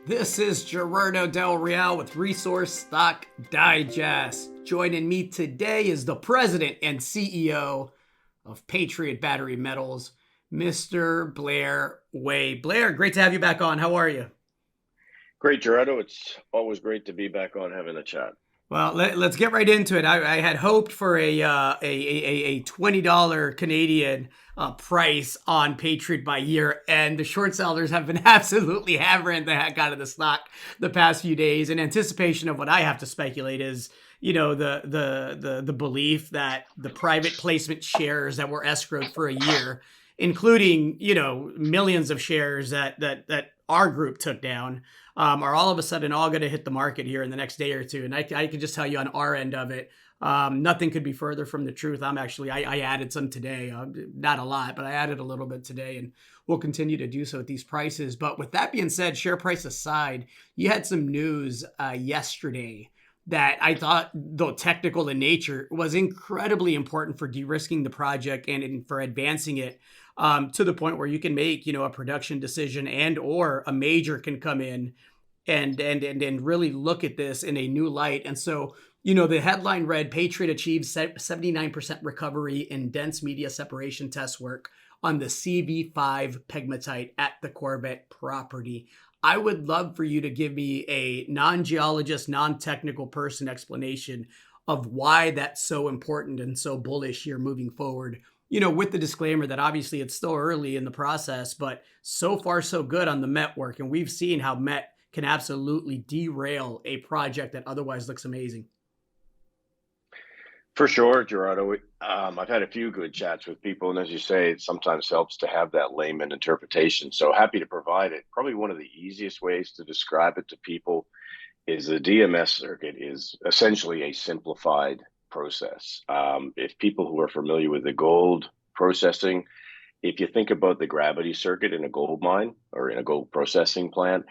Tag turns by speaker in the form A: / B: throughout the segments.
A: This is Gerardo Del Real with Resource Stock Digest. Joining me today is the president and CEO of Patriot Battery Metals, Mr. Blair Way. Blair, great to have you back on. How are you?
B: Great, Gerardo. It's always great to be back on having a chat.
A: Well, let's get right into it. I had hoped for a $20 Canadian price on Patriot by year, and the short sellers have been absolutely hammering the heck out of the stock the past few days. In anticipation of what I have to speculate is, the belief that the private placement shares that were escrowed for a year, including millions of shares that our group took down, are all of a sudden all going to hit the market here in the next day or two. And I can just tell you on our end of it, nothing could be further from the truth. I added some today, not a lot, but I added a little bit today, and we'll continue to do so at these prices. But with that being said, share price aside, you had some news yesterday that I thought, though technical in nature, was incredibly important for de-risking the project and for advancing it to the point where you can make, a production decision, and or a major can come in and really look at this in a new light. And so, the headline read, Patriot achieves 79% recovery in dense media separation test work on the CV5 pegmatite at the Corvette property. I would love for you to give me a non-geologist, non-technical person explanation of why that's so important and so bullish here moving forward. With the disclaimer that obviously it's still early in the process, but so far so good on the Met work. And we've seen how Met can absolutely derail a project that otherwise looks amazing.
B: For sure, Gerardo. I've had a few good chats with people, and as you say, it sometimes helps to have that layman interpretation. So happy to provide it. Probably one of the easiest ways to describe it to people is the DMS circuit is essentially a simplified process. If people who are familiar with the gold processing, if you think about the gravity circuit in a gold mine or in a gold processing plant,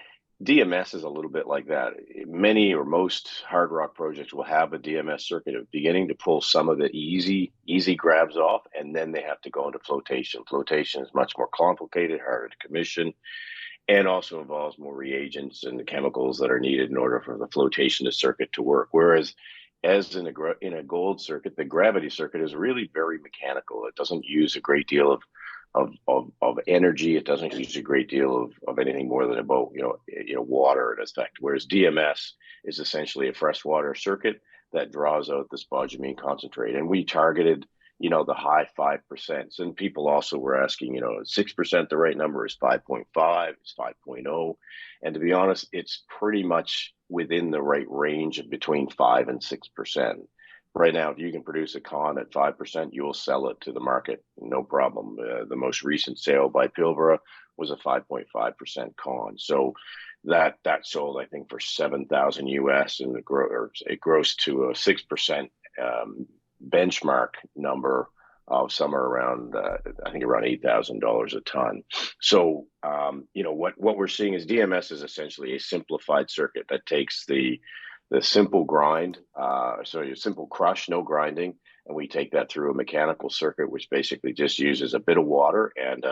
B: DMS is a little bit like that. Many or most hard rock projects will have a DMS circuit at the beginning to pull some of the easy grabs off, and then they have to go into flotation. Flotation is much more complicated, harder to commission, and also involves more reagents and the chemicals that are needed in order for the flotation circuit to work. Whereas as in a gold circuit, the gravity circuit is really very mechanical. It doesn't use a great deal of energy. It doesn't use a great deal of anything more than about water in effect. Whereas DMS is essentially a freshwater circuit that draws out the spodumene concentrate. And we targeted the high 5%. And people also were asking, 6% the right number, is 5.5, is 5.0. And to be honest, it's pretty much within the right range of between 5 and 6%. Right now, if you can produce a con at 5%, you will sell it to the market, no problem. The most recent sale by Pilbara was a 5.5% con. So that sold, I think, for 7,000 US, and it grossed to a 6% benchmark number of somewhere around, I think, around $8,000 a ton. So, what we're seeing is DMS is essentially a simplified circuit that takes the simple grind, a simple crush, no grinding, and we take that through a mechanical circuit, which basically just uses a bit of water and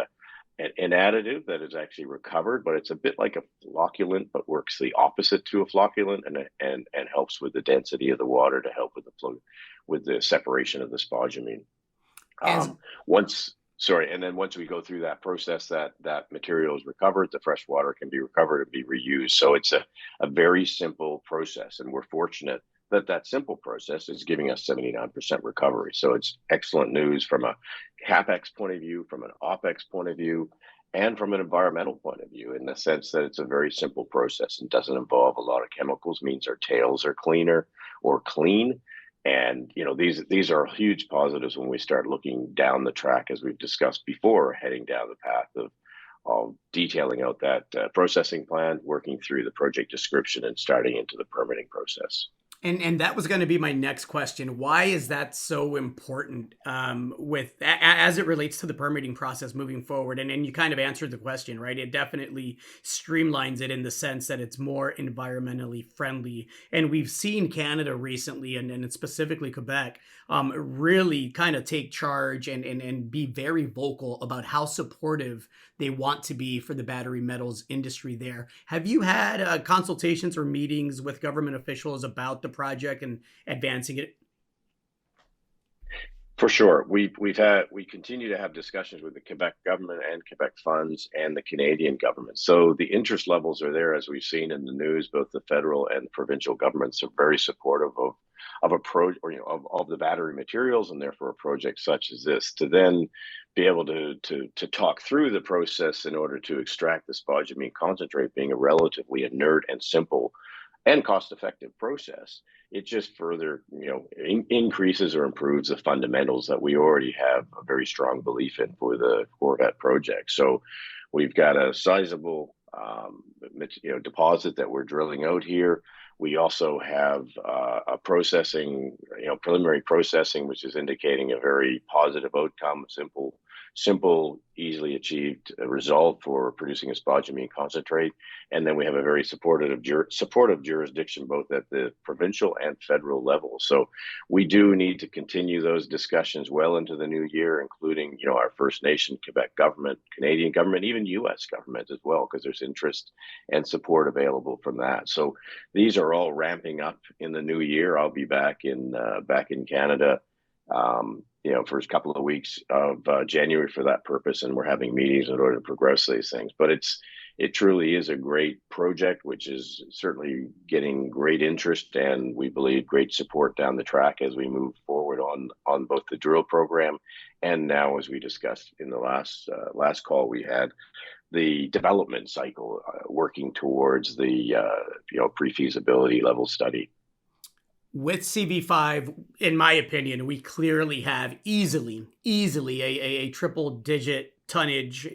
B: an additive that is actually recovered, but it's a bit like a flocculant, but works the opposite to a flocculant, and helps with the density of the water to help with the flow, with the separation of the spodumene.
A: As
B: Once Sorry, and then once we go through that process, that material is recovered, the fresh water can be recovered and be reused. So it's a very simple process, and we're fortunate that that simple process is giving us 79% recovery. So it's excellent news from a capex point of view, from an opex point of view, and from an environmental point of view, in the sense that it's a very simple process and doesn't involve a lot of chemicals. Means our tails are cleaner or clean. And these are huge positives when we start looking down the track, as we've discussed before, heading down the path of detailing out that processing plan, working through the project description, and starting into the permitting process.
A: And that was going to be my next question. Why is that so important as it relates to the permitting process moving forward? And you kind of answered the question, right? It definitely streamlines it in the sense that it's more environmentally friendly. And we've seen Canada recently, and specifically Quebec, really kind of take charge and be very vocal about how supportive they want to be for the battery metals industry there. Have you had consultations or meetings with government officials about the project and advancing it?
B: For sure. We continue to have discussions with the Quebec government and Quebec funds and the Canadian government. So the interest levels are there, as we've seen in the news. Both the federal and provincial governments are very supportive of a project, or of the battery materials, and therefore a project such as this. To then be able to talk through the process in order to extract the spodumene concentrate, being a relatively inert and simple and cost-effective process, it just further, increases or improves the fundamentals that we already have a very strong belief in for that project. So we've got a sizable, deposit that we're drilling out here. We also have a processing, preliminary processing, which is indicating a very positive outcome, simple, easily achieved result for producing a spodumene concentrate. And then we have a very supportive jurisdiction, both at the provincial and federal level. So we do need to continue those discussions well into the new year, including, our First Nation, Quebec government, Canadian government, even U.S. government as well, because there's interest and support available from that. So these are all ramping up in the new year. I'll be back in Canada, for a couple of weeks of January for that purpose, and we're having meetings in order to progress these things. But it truly is a great project, which is certainly getting great interest, and we believe great support down the track as we move forward on both the drill program and now, as we discussed in the last call we had, the development cycle, working towards the pre-feasibility level study.
A: With CV5, in my opinion, we clearly have easily a triple digit tonnage,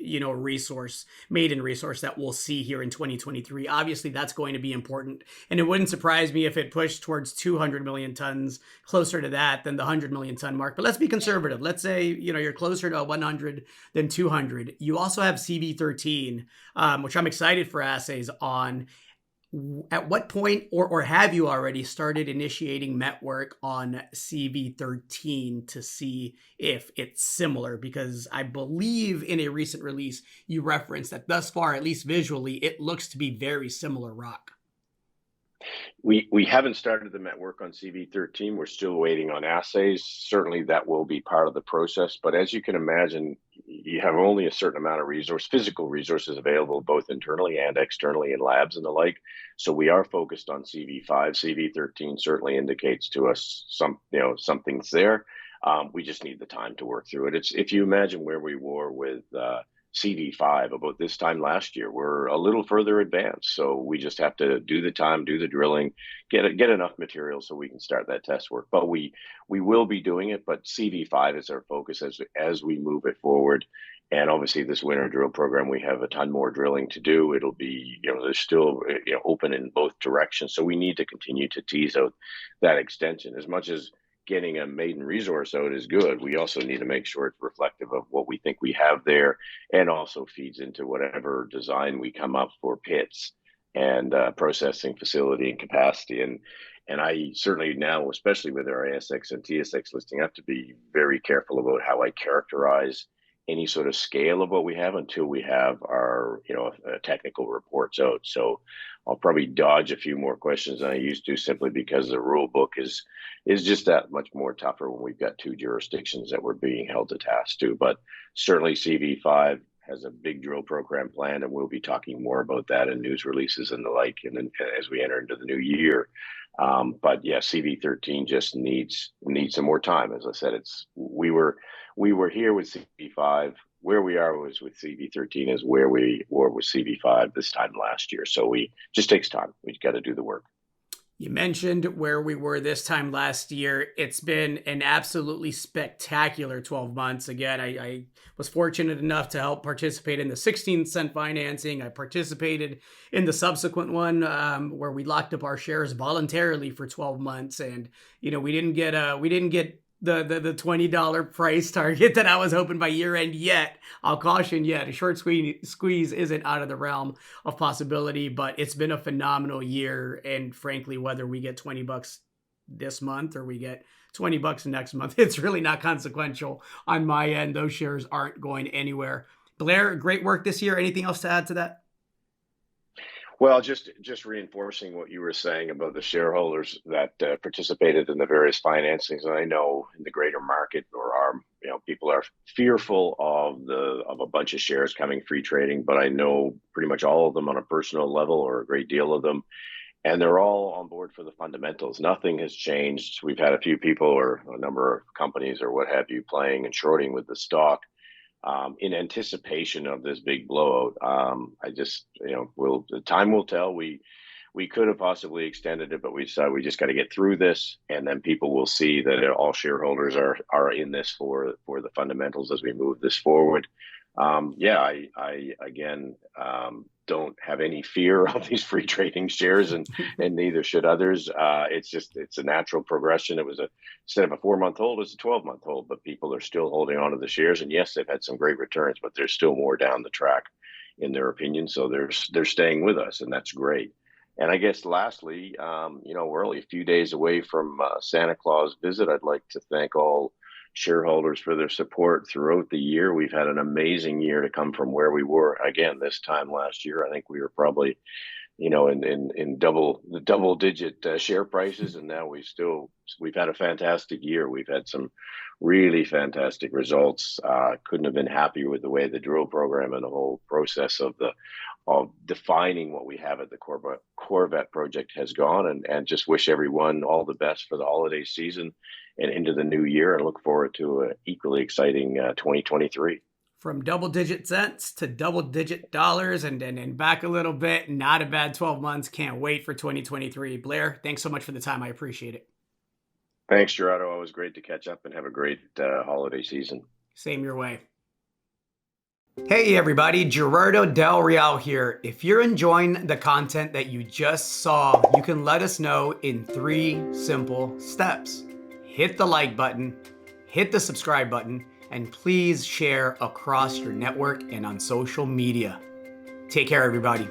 A: maiden resource that we'll see here in 2023. Obviously, that's going to be important. And it wouldn't surprise me if it pushed towards 200 million tons, closer to that than the 100 million ton mark. But let's be conservative. Let's say, you're closer to 100 than 200. You also have CV13, which I'm excited for assays on. At what point, or have you already started initiating met work on CV13 to see if it's similar? Because I believe in a recent release you referenced that thus far, at least visually, it looks to be very similar rock.
B: We haven't started the met work on CV13. We're still waiting on assays. Certainly that will be part of the process. But as you can imagine, you have only a certain amount of physical resources available, both internally and externally in labs and the like. So we are focused on CV5. CV13 certainly indicates to us something's there. We just need the time to work through it. It's, if you imagine where we were with CV5 about this time last year, we're a little further advanced. So we just have to do the time, do the drilling, get enough material so we can start that test work. But we will be doing it, but CV5 is our focus as we move it forward. And obviously this winter drill program, we have a ton more drilling to do. It'll be, there's still, open in both directions. So we need to continue to tease out that extension. As much as getting a maiden resource out is good, we also need to make sure it's reflective of what we think we have there, and also feeds into whatever design we come up for pits and processing facility and capacity. And I certainly now, especially with our ASX and TSX listing, have to be very careful about how I characterize any sort of scale of what we have until we have our technical reports out. So I'll probably dodge a few more questions than I used to, simply because the rule book is just that much more tougher when we've got two jurisdictions that we're being held to task to. But certainly CV5 has a big drill program planned, and we'll be talking more about that in news releases and the like, and then as we enter into the new year. But yeah, CV13 just needs some more time. As I said, we were here with CV5. Where we are was with CV13 is where we were with CV5 this time last year. So we just takes time. We've got to do the work.
A: You mentioned where we were this time last year. It's been an absolutely spectacular 12 months. Again, I was fortunate enough to help participate in the 16-cent financing. I participated in the subsequent one where we locked up our shares voluntarily for 12 months. And, we didn't get the $20 price target that I was hoping by year end yet. I'll caution yet. A short squeeze isn't out of the realm of possibility, but it's been a phenomenal year. And frankly, whether we get $20 this month or we get $20 next month, it's really not consequential on my end. Those shares aren't going anywhere. Blair, great work this year. Anything else to add to that?
B: Well, just reinforcing what you were saying about the shareholders that participated in the various financings. And I know in the greater market, or our people are fearful of a bunch of shares coming free trading, but I know pretty much all of them on a personal level, or a great deal of them, and they're all on board for the fundamentals. Nothing has changed. We've had a few people or a number of companies or what have you playing and shorting with the stock in anticipation of this big blowout. I just, will the time will tell. We could have possibly extended it, but we decided we just got to get through this, and then people will see that all shareholders are in this for the fundamentals as we move this forward. Yeah, I again don't have any fear of these free trading shares, and neither should others. It's a natural progression. It was instead of a 4-month hold, it's a 12-month hold, but people are still holding on to the shares, and yes, they've had some great returns, but there's still more down the track, in their opinion. So they're staying with us, and that's great. And I guess lastly, we're only a few days away from Santa Claus visit. I'd like to thank all shareholders for their support throughout the year. We've had an amazing year to come from where we were again this time last year. I think we were probably, in double digit share prices, and now we've had a fantastic year. We've had some really fantastic results. Couldn't have been happier with the way the drill program and the whole process of defining what we have at the Corvette project has gone, and just wish everyone all the best for the holiday season and into the new year, and look forward to an equally exciting 2023.
A: From double digit cents to double digit dollars and back a little bit. Not a bad 12 months. Can't wait for 2023. Blair, thanks so much for the time. I appreciate it.
B: Thanks, Gerardo. Always great to catch up, and have a great holiday season.
A: Same your way. Hey everybody, Gerardo Del Real here. If you're enjoying the content that you just saw, you can let us know in 3 simple steps. Hit the like button, hit the subscribe button, and please share across your network and on social media. Take care, everybody.